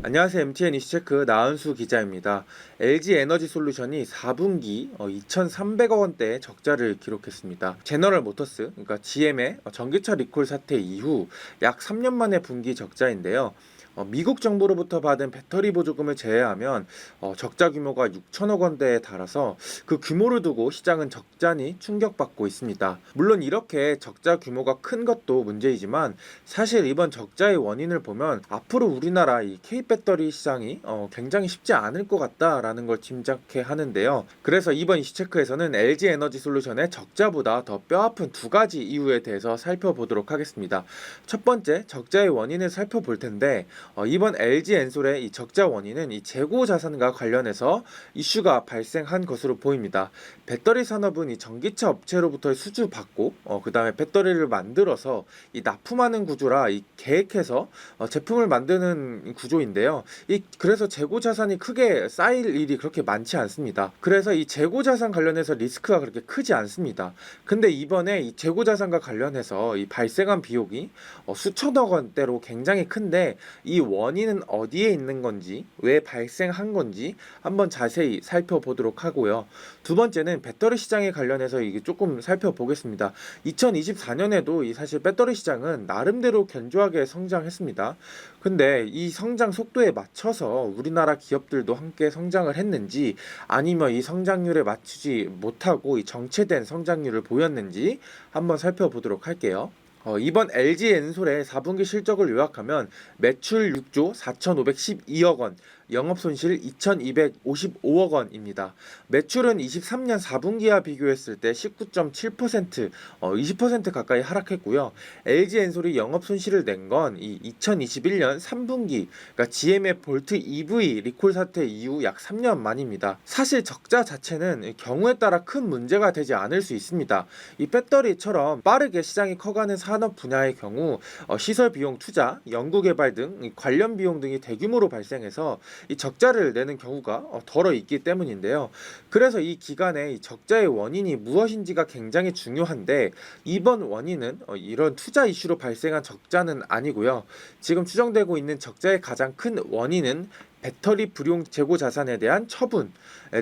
안녕하세요. MTN 이슈체크 나은수 기자입니다. LG 에너지 솔루션이 4분기 2,300억 원대의 적자를 기록했습니다. 제너럴 모터스, 그러니까 GM의 전기차 리콜 사태 이후 약 3년 만에 분기 적자인데요. 미국 정부로부터 받은 배터리 보조금을 제외하면 적자 규모가 6천억 원대에 달아서 그 규모를 두고 시장은 적잖이 충격받고 있습니다. 물론 이렇게 적자 규모가 큰 것도 문제이지만 사실 이번 적자의 원인을 보면 앞으로 우리나라 이 K배터리 시장이 굉장히 쉽지 않을 것 같다라는 걸 짐작해 하는데요. 그래서 이번 이슈체크에서는 LG 에너지 솔루션의 적자보다 더 뼈아픈 두 가지 이유에 대해서 살펴보도록 하겠습니다. 첫 번째, 적자의 원인을 살펴볼 텐데 이번 LG 엔솔의 이 적자 원인은 이 재고 자산과 관련해서 이슈가 발생한 것으로 보입니다. 배터리 산업은 이 전기차 업체로부터 수주 받고 그다음에 배터리를 만들어서 이 납품하는 구조라 이 계획해서 제품을 만드는 구조인데요. 그래서 재고 자산이 크게 쌓일 일이 그렇게 많지 않습니다. 그래서 이 재고 자산 관련해서 리스크가 그렇게 크지 않습니다. 근데 이번에 이 재고 자산과 관련해서 이 발생한 비용이 수천억 원대로 굉장히 큰데 이 원인은 어디에 있는 건지, 왜 발생한 건지 한번 자세히 살펴보도록 하고요. 두 번째는 배터리 시장에 관련해서 이게 조금 살펴보겠습니다. 2024년에도 이 사실 배터리 시장은 나름대로 견조하게 성장했습니다. 근데 이 성장 속도에 맞춰서 우리나라 기업들도 함께 성장을 했는지 아니면 이 성장률에 맞추지 못하고 이 정체된 성장률을 보였는지 한번 살펴보도록 할게요. 이번 LG 엔솔의 4분기 실적을 요약하면 매출 6조 4,512억 원, 영업손실 2,255억 원입니다. 매출은 23년 4분기와 비교했을 때 19.7%, 20% 가까이 하락했고요. LG 엔솔이 영업손실을 낸 건 이 2021년 3분기, 그러니까 GM의 볼트 EV 리콜 사태 이후 약 3년 만입니다. 사실 적자 자체는 경우에 따라 큰 문제가 되지 않을 수 있습니다. 이 배터리처럼 빠르게 시장이 커가는 산업 분야의 경우 시설 비용 투자, 연구개발 등 관련 비용 등이 대규모로 발생해서 이 적자를 내는 경우가 덜어 있기 때문인데요. 그래서 이 기간에 이 적자의 원인이 무엇인지가 굉장히 중요한데 이번 원인은 이런 투자 이슈로 발생한 적자는 아니고요. 지금 추정되고 있는 적자의 가장 큰 원인은 배터리 불용 재고 자산에 대한 처분에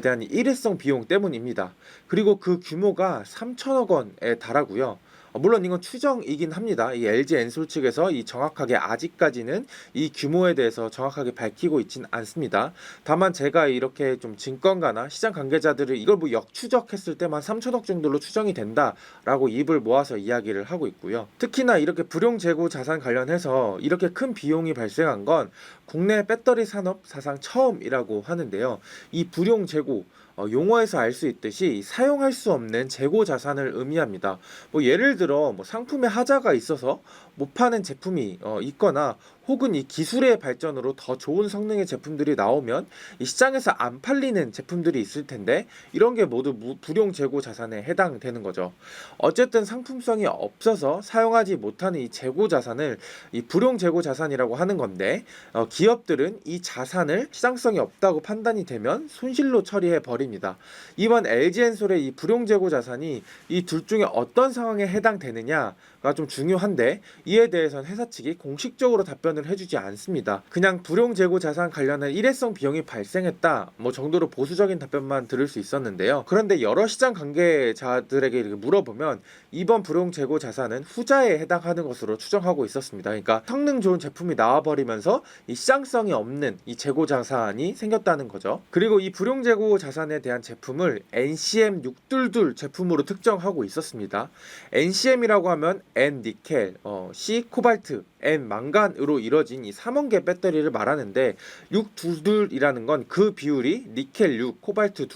대한 일회성 비용 때문입니다. 그리고 그 규모가 3천억 원에 달하고요. 물론 이건 추정이긴 합니다. 이 LG 엔솔 측에서 이 정확하게 아직까지는 이 규모에 대해서 정확하게 밝히고 있진 않습니다. 다만 제가 이렇게 좀 증권가나 시장 관계자들을 이걸 뭐 역추적했을 때만 3천억 정도로 추정이 된다라고 입을 모아서 이야기를 하고 있고요. 특히나 이렇게 불용 재고 자산 관련해서 이렇게 큰 비용이 발생한 건 국내 배터리 산업 사상 처음이라고 하는데요. 이 불용 재고 용어에서 알 수 있듯이 사용할 수 없는 재고 자산을 의미합니다. 뭐 예를 들어 뭐 상품에 하자가 있어서 못 파는 제품이 있거나 혹은 이 기술의 발전으로 더 좋은 성능의 제품들이 나오면 이 시장에서 안 팔리는 제품들이 있을 텐데 이런 게 모두 불용 재고 자산에 해당되는 거죠. 어쨌든 상품성이 없어서 사용하지 못하는 이 재고 자산을 이 불용 재고 자산이라고 하는 건데 기업들은 이 자산을 시장성이 없다고 판단이 되면 손실로 처리해 버립니다. 이번 LG엔솔의 이 불용 재고 자산이 이 둘 중에 어떤 상황에 해당되느냐가 좀 중요한데 이에 대해서는 회사 측이 공식적으로 답변을 해주지 않습니다. 그냥 불용 재고 자산 관련한 일회성 비용이 발생했다 뭐 정도로 보수적인 답변만 들을 수 있었는데요. 그런데 여러 시장 관계자들에게 이렇게 물어보면 이번 불용 재고 자산은 후자에 해당하는 것으로 추정하고 있었습니다. 그러니까 성능 좋은 제품이 나와버리면서 이 시장성이 없는 이 재고 자산이 생겼다는 거죠. 그리고 이 불용 재고 자산에 대한 제품을 NCM622 제품으로 특정하고 있었습니다. NCM이라고 하면 N 니켈, C 코발트, N 망간으로 이뤄진 이 3원계 배터리를 말하는데 622이라는 건 그 비율이 니켈 6, 코발트 2,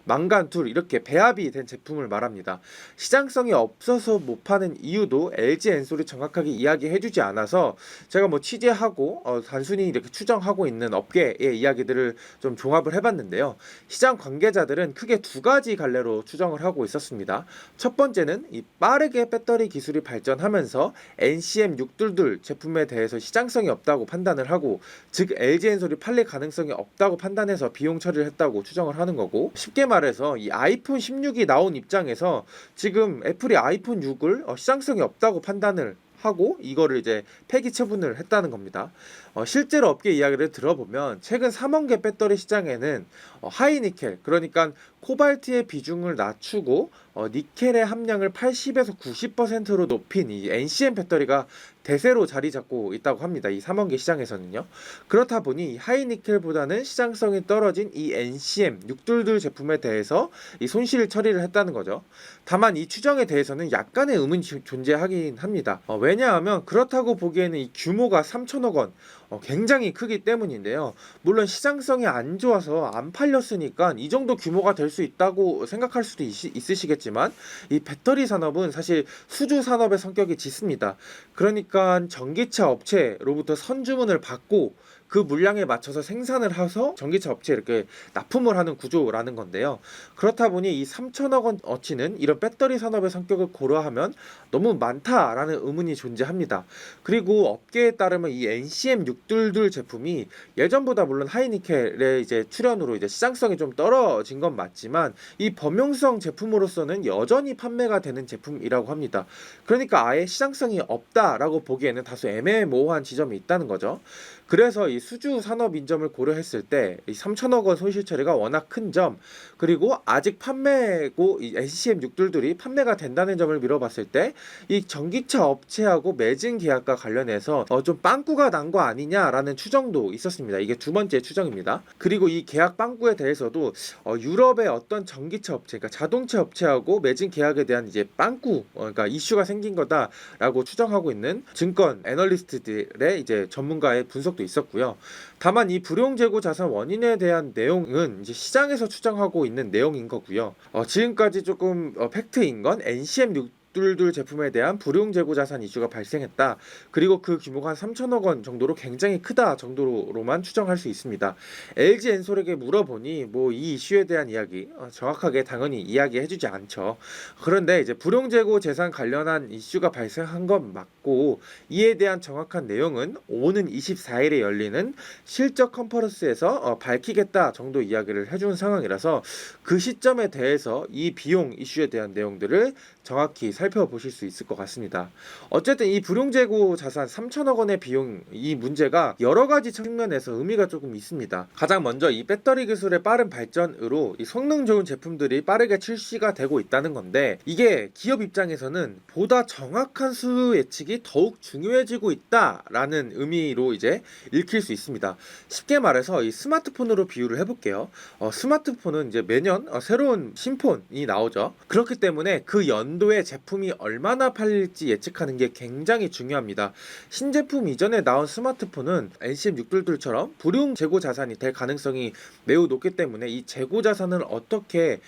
망간 2 이렇게 배합이 된 제품을 말합니다. 시장성이 없어서 못 파는 이유도 LG 엔솔이 정확하게 이야기해주지 않아서 제가 뭐 취재하고 단순히 이렇게 추정하고 있는 업계의 이야기들을 좀 종합을 해봤는데요. 시장 관계자들은 크게 두 가지 갈래로 추정을 하고 있었습니다. 첫 번째는 이 빠르게 배터리 기술이 발전하면서 NCM622 제품에 대해서 시장성이 없다고 판단을 하고 즉 LG엔솔이 팔릴 가능성이 없다고 판단해서 비용 처리를 했다고 추정을 하는 거고 쉽게 말해서 이 아이폰 16이 나온 입장에서 지금 애플이 아이폰 6을 시장성이 없다고 판단을 하고 이거를 이제 폐기 처분을 했다는 겁니다. 실제로 업계 이야기를 들어보면 최근 3원계 배터리 시장에는 하이니켈, 그러니까 코발트의 비중을 낮추고 니켈의 함량을 80에서 90%로 높인 이 NCM 배터리가 대세로 자리 잡고 있다고 합니다. 이 3원계 시장에서는요. 그렇다 보니 하이니켈보다는 시장성이 떨어진 이 NCM 622 제품에 대해서 이 손실 처리를 했다는 거죠. 다만 이 추정에 대해서는 약간의 의문이 존재하긴 합니다. 왜냐하면 그렇다고 보기에는 이 규모가 3천억 원, 굉장히 크기 때문인데요. 물론 시장성이 안 좋아서 안 팔렸으니까 이 정도 규모가 될 수 있다고 생각할 수도 있으시겠지만, 이 배터리 산업은 사실 수주 산업의 성격이 짙습니다. 그러니까 전기차 업체로부터 선주문을 받고 그 물량에 맞춰서 생산을 해서 전기차 업체에 이렇게 납품을 하는 구조라는 건데요. 그렇다 보니 이 3천억 원어치는 이런 배터리 산업의 성격을 고려하면 너무 많다라는 의문이 존재합니다. 그리고 업계에 따르면 이 NCM 622 제품이 예전보다 물론 하이니켈의 이제 출현으로 이제 시장성이 좀 떨어진 건 맞지만 이 범용성 제품으로서는 여전히 판매가 되는 제품이라고 합니다. 그러니까 아예 시장성이 없다라고 보기에는 다소 애매모호한 지점이 있다는 거죠. 그래서 이 수주 산업 인점을 고려했을 때 이 3천억 원 손실 처리가 워낙 큰 점, 그리고 아직 판매고 이 NCM 622이 판매가 된다는 점을 미뤄봤을 때 이 전기차 업체하고 매진 계약과 관련해서 좀 빵꾸가 난 거 아니냐라는 추정도 있었습니다. 이게 두 번째 추정입니다. 그리고 이 계약 빵꾸에 대해서도 유럽의 어떤 전기차 업체, 그러니까 자동차 업체하고 매진 계약에 대한 이제 빵꾸, 그러니까 이슈가 생긴 거다라고 추정하고 있는 증권 애널리스트들의 이제 전문가의 분석도 있었고요. 다만 이 불용 재고 자산 원인에 대한 내용은 이제 시장에서 추정하고 있는 내용인 거고요. 지금까지 조금 팩트인 건 NCM 622 제품에 대한 불용 재고 자산 이슈가 발생했다. 그리고 그 규모가 한 3천억 원 정도로 굉장히 크다 정도로만 추정할 수 있습니다. LG 엔솔에게 물어보니 뭐 이 이슈에 대한 이야기 정확하게 당연히 이야기해주지 않죠. 그런데 이제 불용 재고 재산 관련한 이슈가 발생한 건 맞고 이에 대한 정확한 내용은 오는 24일에 열리는 실적 컨퍼런스에서 밝히겠다 정도 이야기를 해준 상황이라서 그 시점에 대해서 이 비용 이슈에 대한 내용들을 정확히 살펴보실 수 있을 것 같습니다. 어쨌든 이 불용재고 자산 3천억 원의 비용, 이 문제가 여러 가지 측면에서 의미가 조금 있습니다. 가장 먼저 이 배터리 기술의 빠른 발전으로 이 성능 좋은 제품들이 빠르게 출시가 되고 있다는 건데, 이게 기업 입장에서는 보다 정확한 수요 예측이 더욱 중요해지고 있다라는 의미로 이제 읽힐 수 있습니다. 쉽게 말해서 이 스마트폰으로 비유를 해볼게요. 스마트폰은 이제 매년 새로운 신폰이 나오죠. 그렇기 때문에 그 연도에 제품이 얼마나 팔릴지 예측하는 게 굉장히 중요합니다. 신제품 이전에 나온 스마트폰은 NCM 622처럼 불용 재고 자산이 될 가능성이 매우 높기 때문에 이 재고 자산을 어떻게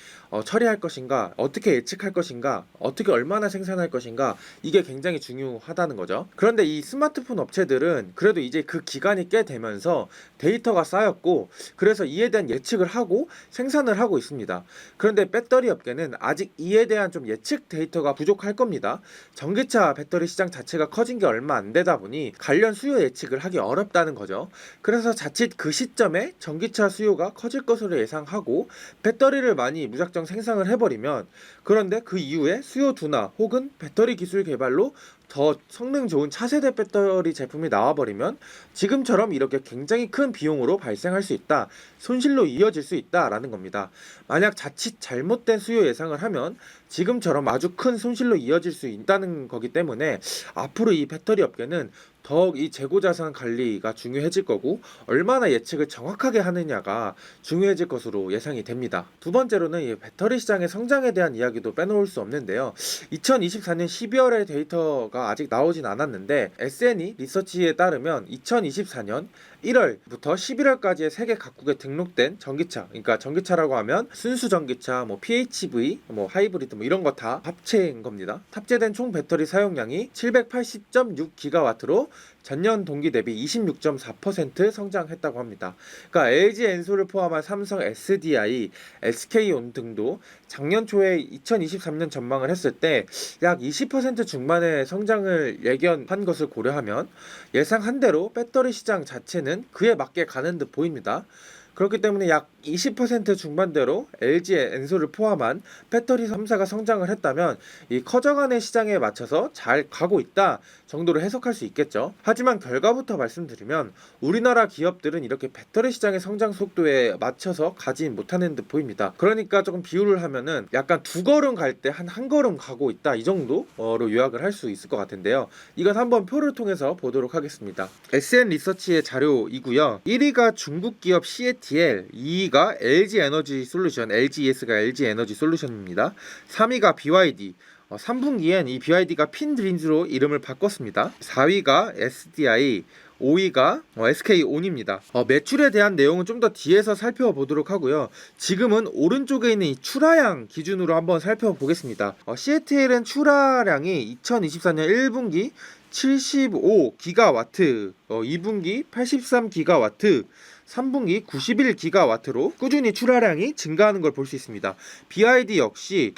처리할 것인가, 어떻게 예측할 것인가, 어떻게 얼마나 생산할 것인가, 이게 굉장히 중요하다는 거죠. 그런데 이 스마트폰 업체들은 그래도 이제 그 기간이 꽤 되면서 데이터가 쌓였고, 그래서 이에 대한 예측을 하고 생산을 하고 있습니다. 그런데 배터리 업계는 아직 이에 대한 좀 예측 데이터가 부족할 겁니다. 전기차 배터리 시장 자체가 커진 게 얼마 안 되다 보니 관련 수요 예측을 하기 어렵다는 거죠. 그래서 자칫 그 시점에 전기차 수요가 커질 것으로 예상하고 배터리를 많이 무작정 생산을 해버리면, 그런데 그 이후에 수요 둔화 혹은 배터리 기술 개발로 더 성능 좋은 차세대 배터리 제품이 나와버리면 지금처럼 이렇게 굉장히 큰 비용으로 발생할 수 있다, 손실로 이어질 수 있다라는 겁니다. 만약 자칫 잘못된 수요 예상을 하면 지금처럼 아주 큰 손실로 이어질 수 있다는 거기 때문에 앞으로 이 배터리 업계는 더욱 이 재고자산 관리가 중요해질 거고, 얼마나 예측을 정확하게 하느냐가 중요해질 것으로 예상이 됩니다. 두 번째로는 이 배터리 시장의 성장에 대한 이야기도 빼놓을 수 없는데요. 2024년 12월의 데이터가 아직 나오진 않았는데 SNE 리서치에 따르면 2024년 1월부터 11월까지의 세계 각국에 등록된 전기차, 그러니까 전기차라고 하면 순수 전기차, 뭐 PHV, 뭐 하이브리드, 뭐 이런 거 다 합체인 겁니다. 탑재된 총 배터리 사용량이 780.6기가와트로 전년 동기 대비 26.4% 성장했다고 합니다. 그러니까 LG 엔솔을 포함한 삼성 SDI, SK온 등도 작년 초에 2023년 전망을 했을 때 약 20% 중반의 성장을 예견한 것을 고려하면 예상한 대로 배터리 시장 자체는 그에 맞게 가는 듯 보입니다. 그렇기 때문에 약 20% 중반대로 LG 엔솔을 포함한 배터리 3사가 성장을 했다면 이 커져가는 시장에 맞춰서 잘 가고 있다, 정도로 해석할 수 있겠죠. 하지만 결과부터 말씀드리면 우리나라 기업들은 이렇게 배터리 시장의 성장 속도에 맞춰서 가진 못하는 듯 보입니다. 그러니까 조금 비유를 하면은 약간 두 걸음 갈 때 한 걸음 가고 있다, 이 정도로 요약을 할 수 있을 것 같은데요. 이건 한번 표를 통해서 보도록 하겠습니다. SN 리서치의 자료이고요. 1위가 중국 기업 CATL, 2위가 LG 에너지 솔루션, LGES가 LG 에너지 솔루션입니다. 3위가 BYD, 3분기엔 이 BYD가 핀드림즈로 이름을 바꿨습니다. 4위가 SDI, 5위가 SK온입니다. 매출에 대한 내용은 좀 더 뒤에서 살펴보도록 하고요. 지금은 오른쪽에 있는 이 출하량 기준으로 한번 살펴보겠습니다. CATL은 출하량이 2024년 1분기 75기가와트, 2분기 83기가와트, 3분기 91기가와트로 꾸준히 출하량이 증가하는 걸 볼 수 있습니다. BYD 역시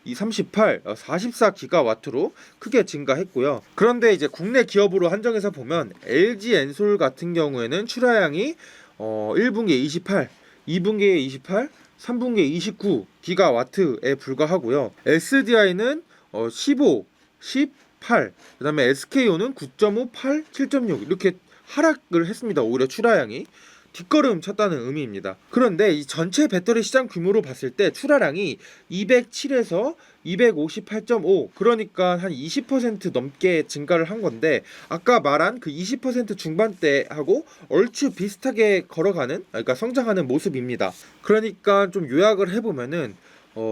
38, 44기가와트로 크게 증가했고요. 그런데 이제 국내 기업으로 한정해서 보면 LG 엔솔 같은 경우에는 출하량이 1분기에 28, 2분기에 28, 3분기에 29기가와트에 불과하고요. SDI는 15, 18, 그 다음에 SKO는 9.5, 8, 7.6 이렇게 하락을 했습니다. 오히려 출하량이 뒷걸음 쳤다는 의미입니다. 그런데 이 전체 배터리 시장 규모로 봤을 때 출하량이 207에서 258.5, 그러니까 한 20% 넘게 증가를 한 건데, 아까 말한 그 20% 중반대하고 얼추 비슷하게 걸어가는, 그러니까 성장하는 모습입니다. 그러니까 좀 요약을 해보면은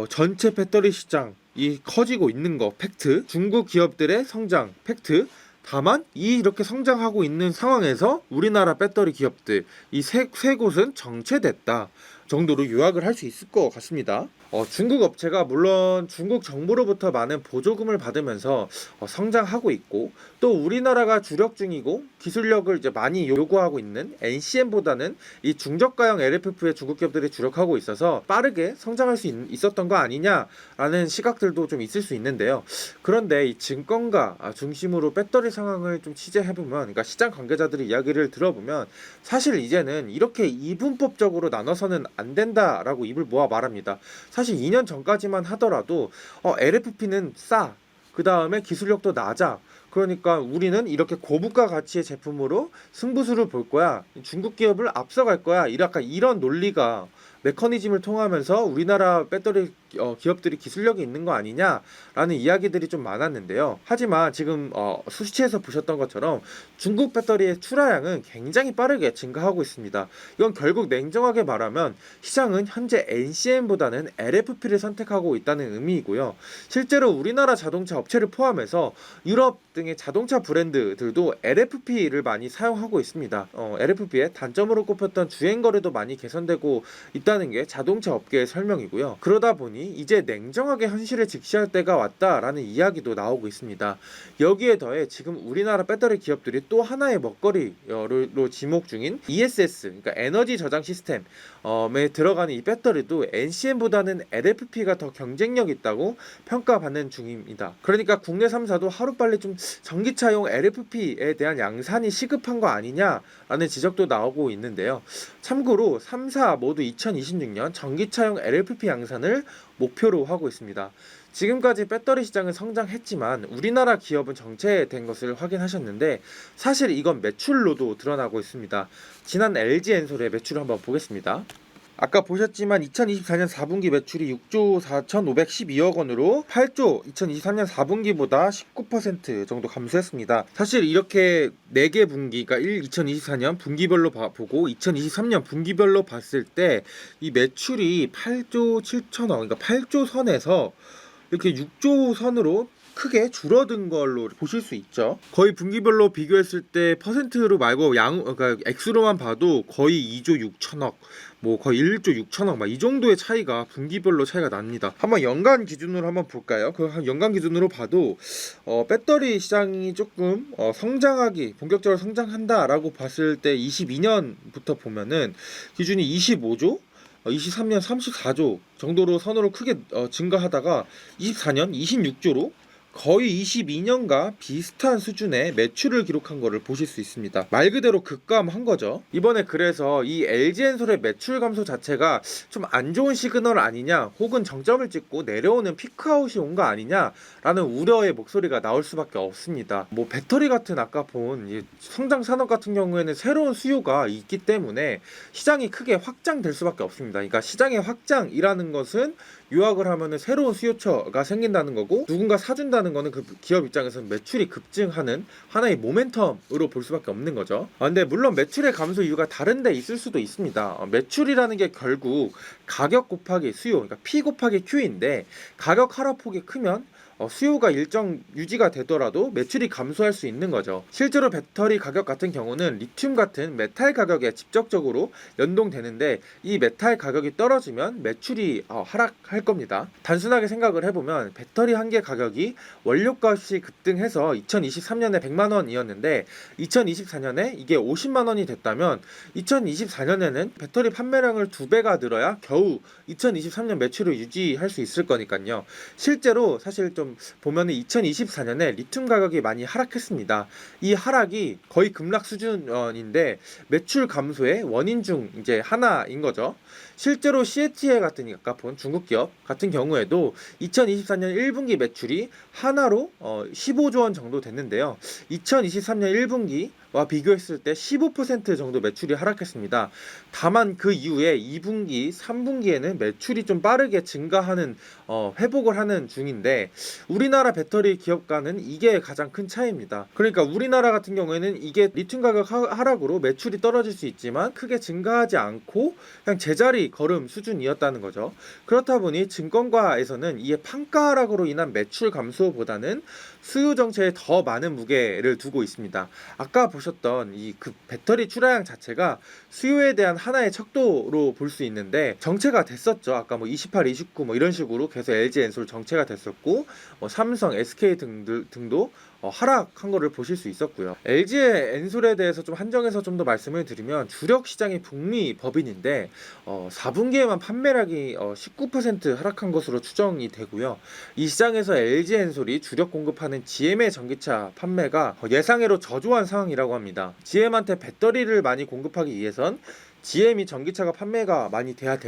전체 배터리 시장이 커지고 있는 거 팩트, 중국 기업들의 성장 팩트, 다만 이렇게 성장하고 있는 상황에서 우리나라 배터리 기업들 이 세 곳은 정체됐다 정도로 요약을 할 수 있을 것 같습니다. 중국 업체가 물론 중국 정부로부터 많은 보조금을 받으면서 성장하고 있고, 또 우리나라가 주력 중이고 기술력을 이제 많이 요구하고 있는 NCM보다는 이 중저가형 LFP에 중국 기업들이 주력하고 있어서 빠르게 성장할 수 있었던 거 아니냐라는 시각들도 좀 있을 수 있는데요. 그런데 이 증권가 중심으로 배터리 상황을 좀 취재해보면, 그러니까 시장 관계자들의 이야기를 들어보면 사실 이제는 이렇게 이분법적으로 나눠서는 안 된다라고 입을 모아 말합니다. 사실 2년 전까지만 하더라도 LFP는 싸, 그 다음에 기술력도 낮아, 그러니까 우리는 이렇게 고부가 가치의 제품으로 승부수를 볼 거야, 중국 기업을 앞서갈 거야, 약간 이런 논리가 메커니즘을 통하면서 우리나라 배터리 기업들이 기술력이 있는 거 아니냐라는 이야기들이 좀 많았는데요. 하지만 지금 수치에서 보셨던 것처럼 중국 배터리의 출하량은 굉장히 빠르게 증가하고 있습니다. 이건 결국 냉정하게 말하면 시장은 현재 NCM보다는 LFP를 선택하고 있다는 의미이고요. 실제로 우리나라 자동차 업체를 포함해서 유럽 등의 자동차 브랜드들도 LFP를 많이 사용하고 있습니다. LFP의 단점으로 꼽혔던 주행 거리도 많이 개선되고 있다는 게 자동차 업계의 설명이고요. 그러다 보니 이제 냉정하게 현실을 직시할 때가 왔다라는 이야기도 나오고 있습니다. 여기에 더해 지금 우리나라 배터리 기업들이 또 하나의 먹거리로 지목 중인 ESS, 그러니까 에너지 저장 시스템에 들어가는 이 배터리도 NCM보다는 LFP가 더 경쟁력 있다고 평가받는 중입니다. 그러니까 국내 3사도 하루빨리 좀 전기차용 LFP에 대한 양산이 시급한 거 아니냐라는 지적도 나오고 있는데요. 참고로 3사 모두 2026년 전기차용 LFP 양산을 목표로 하고 있습니다. 지금까지 배터리 시장은 성장했지만 우리나라 기업은 정체된 것을 확인하셨는데, 사실 이건 매출로도 드러나고 있습니다. 지난 LG 엔솔의 매출을 한번 보겠습니다. 아까 보셨지만 2024년 4분기 매출이 6조 4,512억 원으로 8조 2023년 4분기보다 19% 정도 감소했습니다. 사실 이렇게 4개 분기, 그러니까 2024년 분기별로 보고 2023년 분기별로 봤을 때 이 매출이 8조 7천억, 그러니까 8조 선에서 이렇게 6조 선으로 크게 줄어든 걸로 보실 수 있죠. 거의 분기별로 비교했을 때 퍼센트로 말고 그러니까 액수로만 봐도 거의 2조 6천억, 뭐 거의 1조 6천억 막 이 정도의 차이가 분기별로 차이가 납니다. 한번 연간 기준으로 한번 볼까요? 그 연간 기준으로 봐도 배터리 시장이 조금 본격적으로 성장한다라고 봤을 때 22년부터 보면은 기준이 25조, 23년 34조 정도로 선으로 크게 증가하다가 24년 26조로 거의 22년간 비슷한 수준의 매출을 기록한 것을 보실 수 있습니다. 말 그대로 급감한 거죠. 이번에 그래서 이 LG엔솔의 매출 감소 자체가 좀 안 좋은 시그널 아니냐, 혹은 정점을 찍고 내려오는 피크아웃이 온 거 아니냐라는 우려의 목소리가 나올 수밖에 없습니다. 뭐 배터리 같은 아까 본 이 성장 산업 같은 경우에는 새로운 수요가 있기 때문에 시장이 크게 확장될 수밖에 없습니다. 그러니까 시장의 확장이라는 것은 요약을 하면은 새로운 수요처가 생긴다는 거고, 누군가 사준다는 거는 그 기업 입장에서는 매출이 급증하는 하나의 모멘텀으로 볼 수밖에 없는 거죠. 근데 물론 매출의 감소 이유가 다른 데 있을 수도 있습니다. 매출이라는 게 결국 가격 곱하기 수요, 그러니까 P 곱하기 Q인데, 가격 하락폭이 크면 수요가 일정 유지가 되더라도 매출이 감소할 수 있는 거죠. 실제로 배터리 가격 같은 경우는 리튬 같은 메탈 가격에 직접적으로 연동되는데, 이 메탈 가격이 떨어지면 매출이 하락할 겁니다. 단순하게 생각을 해보면 배터리 한 개 가격이 원료값이 급등해서 2023년에 100만 원이었는데 2024년에 이게 50만 원이 됐다면 2024년에는 배터리 판매량을 2배가 늘어야 겨우 2023년 매출을 유지할 수 있을 거니까요. 실제로 사실 좀 보면은 2024년에 리튬 가격이 많이 하락했습니다. 이 하락이 거의 급락 수준인데 매출 감소의 원인 중 이제 하나인 거죠. 실제로 CATL 같은 아까 본 중국 기업 같은 경우에도 2024년 1분기 매출이 하나로 15조 원 정도 됐는데요. 2023년 1분기와 비교했을 때 15% 정도 매출이 하락했습니다. 다만 그 이후에 2분기, 3분기에는 매출이 좀 빠르게 증가하는 회복을 하는 중인데, 우리나라 배터리 기업과는 이게 가장 큰 차이입니다. 그러니까 우리나라 같은 경우에는 이게 리튬 가격 하락으로 매출이 떨어질 수 있지만 크게 증가하지 않고 그냥 제자리 걸음 수준이었다는 거죠. 그렇다 보니 증권가에서는 이게 판가 하락으로 인한 매출 감소보다는 수요 정체에 더 많은 무게를 두고 있습니다. 아까 보셨던 이 그 배터리 출하량 자체가 수요에 대한 하나의 척도로 볼 수 있는데 정체가 됐었죠. 아까 뭐 28, 29 뭐 이런 식으로 계속 LG엔솔 정체가 됐었고, 삼성, SK 등도 하락한 거를 보실 수 있었고요. LG의 엔솔에 대해서 좀 한정해서 좀 더 말씀을 드리면, 주력 시장이 북미 법인인데 4분기에만 판매량이 19% 하락한 것으로 추정이 되고요. 이 시장에서 LG 엔솔이 주력 공급하는 GM의 전기차 판매가 예상외로 저조한 상황이라고 합니다. GM한테 배터리를 많이 공급하기 위해선 GM이 전기차가 판매가 많이 돼야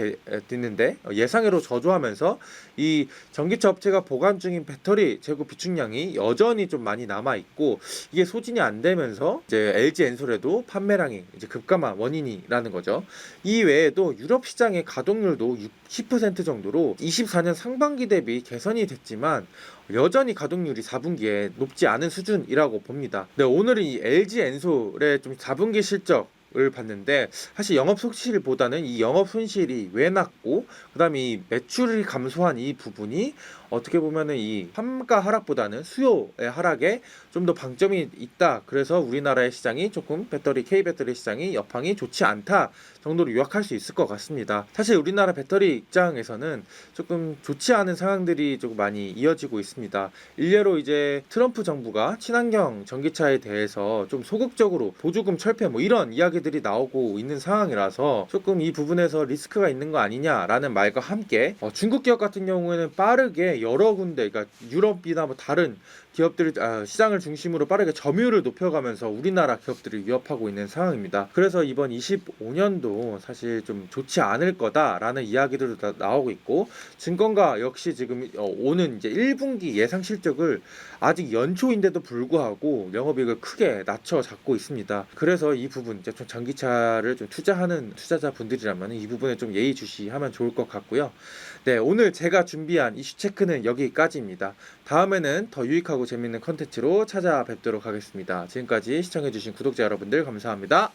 되는데 예상외로 저조하면서 이 전기차 업체가 보관 중인 배터리 재고 비축량이 여전히 좀 많이 남아 있고, 이게 소진이 안 되면서 이제 LG 엔솔에도 판매량이 이제 급감한 원인이라는 거죠. 이 외에도 유럽 시장의 가동률도 60% 정도로 24년 상반기 대비 개선이 됐지만 여전히 가동률이 4분기에 높지 않은 수준이라고 봅니다. 네, 오늘은 이 LG 엔솔의 좀 4분기 실적 을 봤는데, 사실 영업 손실보다는 이 영업 손실이 왜 낮고 그다음에 이 매출이 감소한 이 부분이 어떻게 보면은 이 판가 하락보다는 수요의 하락에 좀 더 방점이 있다. 그래서 우리나라의 시장이 조금 K 배터리 시장이 여파이 좋지 않다 정도로 요약할 수 있을 것 같습니다. 사실 우리나라 배터리 입장에서는 조금 좋지 않은 상황들이 조금 많이 이어지고 있습니다. 일례로 이제 트럼프 정부가 친환경 전기차에 대해서 좀 소극적으로 보조금 철폐 뭐 이런 이야기들이 나오고 있는 상황이라서 조금 이 부분에서 리스크가 있는 거 아니냐라는 말과 함께 중국 기업 같은 경우에는 빠르게 여러 군데, 그러니까 유럽이나 뭐 다른 기업들 시장을 중심으로 빠르게 점유율을 높여가면서 우리나라 기업들을 위협하고 있는 상황입니다. 그래서 이번 25년도 사실 좀 좋지 않을 거다라는 이야기들도 나오고 있고, 증권가 역시 지금 오는 이제 1분기 예상 실적을 아직 연초인데도 불구하고 영업이익을 크게 낮춰 잡고 있습니다. 그래서 이 부분 이제 좀 전기차를 좀 투자하는 투자자분들이라면 이 부분에 좀 예의주시하면 좋을 것 같고요. 네, 오늘 제가 준비한 이슈 체크는 여기까지입니다. 다음에는 더 유익하고 재밌는 컨텐츠로 찾아뵙도록 하겠습니다. 지금까지 시청해주신 구독자 여러분들 감사합니다.